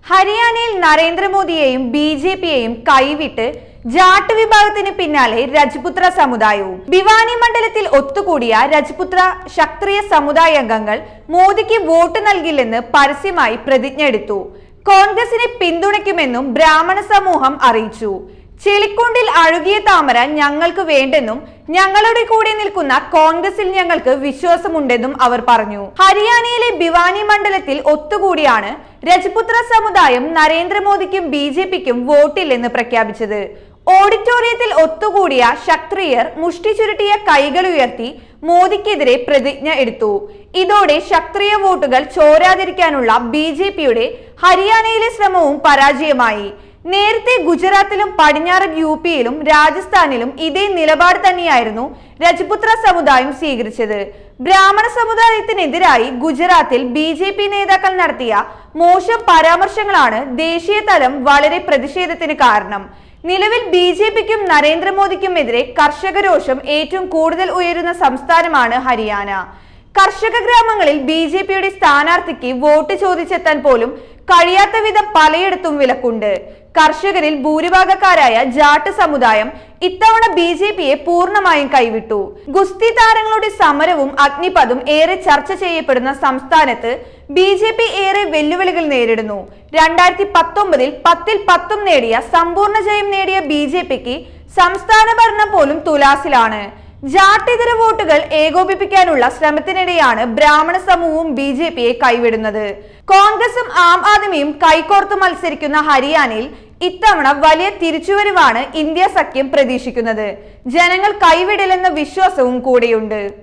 ഹരിയാനയിൽ നരേന്ദ്രമോദിയെയും ബി.ജെ.പിയെയും കൈവിട്ട് ജാട്ട് വിഭാഗത്തിന് പിന്നാലെ രജ്പുത്ര സമുദായവും. ഭിവാനി മണ്ഡലത്തിൽ ഒത്തുകൂടിയ രജ്പുത്ര ക്ഷത്രിയ സമുദായ അംഗങ്ങൾ മോദിക്ക് വോട്ട് നൽകില്ലെന്ന് പരസ്യമായി പ്രതിജ്ഞ എടുത്തു. കോൺഗ്രസിനെ പിന്തുണയ്ക്കുമെന്നും ബ്രാഹ്മണ സമൂഹം അറിയിച്ചു. ചെളിക്കുണ്ടിൽ അഴുകിയ താമര ഞങ്ങൾക്ക് വേണ്ടെന്നും ഞങ്ങളുടെ കൂടെ നിൽക്കുന്ന കോൺഗ്രസിൽ ഞങ്ങൾക്ക് വിശ്വാസമുണ്ടെന്നും അവർ പറഞ്ഞു. ഹരിയാനയിലെ ഭിവാനി മണ്ഡലത്തിൽ ഒത്തുകൂടിയാണ് രജ്പുത്ര സമുദായം നരേന്ദ്രമോദിക്കും ബി.ജെ.പിക്കും വോട്ടില്ലെന്ന് പ്രഖ്യാപിച്ചത്. ഓഡിറ്റോറിയത്തിൽ ഒത്തുകൂടിയ ക്ഷത്രിയർ മുഷ്ടി ചുരുട്ടിയ കൈകൾ ഉയർത്തി മോദിക്കെതിരെ പ്രതിജ്ഞ എടുത്തു. ഇതോടെ ക്ഷത്രിയ വോട്ടുകൾ ചോരാതിരിക്കാനുള്ള ബി.ജെ.പിയുടെ ഹരിയാനയിലെ ശ്രമവും പരാജയമായി. നേരത്തെ ഗുജറാത്തിലും പടിഞ്ഞാറൻ യു.പിയിലും രാജസ്ഥാനിലും ഇതേ നിലപാട് തന്നെയായിരുന്നു രജ്പുത്ര സമുദായം സ്വീകരിച്ചത്. ബ്രാഹ്മണ സമുദായത്തിനെതിരായി ഗുജറാത്തിൽ ബി.ജെ.പി നേതാക്കൾ നടത്തിയ മോശം പരാമർശങ്ങളാണ് ദേശീയ തലം വളരെ പ്രതിഷേധത്തിന് കാരണം. നിലവിൽ ബി.ജെ.പിക്കും നരേന്ദ്രമോദിക്കുമെതിരെ കർഷക രോഷം ഏറ്റവും കൂടുതൽ ഉയരുന്ന സംസ്ഥാനമാണ് ഹരിയാന. കർഷക ഗ്രാമങ്ങളിൽ ബി.ജെ.പിയുടെ സ്ഥാനാർത്ഥിക്ക് വോട്ട് ചോദിച്ചെത്താൻ പോലും കഴിയാത്ത വിധം പലയിടത്തും വിലക്കുണ്ട്. കർഷകരിൽ ഭൂരിഭാഗക്കാരായ ജാട്ട് സമുദായം ഇത്തവണ ബി.ജെ.പിയെ പൂർണ്ണമായും കൈവിട്ടു. ഗുസ്തി താരങ്ങളുടെ സമരവും അഗ്നിപഥും ഏറെ ചർച്ച ചെയ്യപ്പെടുന്ന സംസ്ഥാനത്ത് ബി.ജെ.പി ഏറെ വെല്ലുവിളികൾ നേരിടുന്നു. 2019 10ൽ 10 നേടിയ സമ്പൂർണ്ണ ജയം നേടിയ ബി.ജെ.പിക്ക് സംസ്ഥാന ഭരണം പോലും തുലാസിലാണ്. ജാട്ടിതര വോട്ടുകൾ ഏകോപിപ്പിക്കാനുള്ള ശ്രമത്തിനിടെയാണ് ബ്രാഹ്മണ സമൂഹവും ബി.ജെ.പിയെ കൈവിടുന്നത്. കോൺഗ്രസും ആം ആദ്മിയും കൈകോർത്ത് മത്സരിക്കുന്ന ഹരിയാനയിൽ ഇത്തവണ വലിയ തിരിച്ചുവരവാണ് ഇന്ത്യ സഖ്യം പ്രതീക്ഷിക്കുന്നത്. ജനങ്ങൾ കൈവിടില്ലെന്ന വിശ്വാസവും കൂടെയുണ്ട്.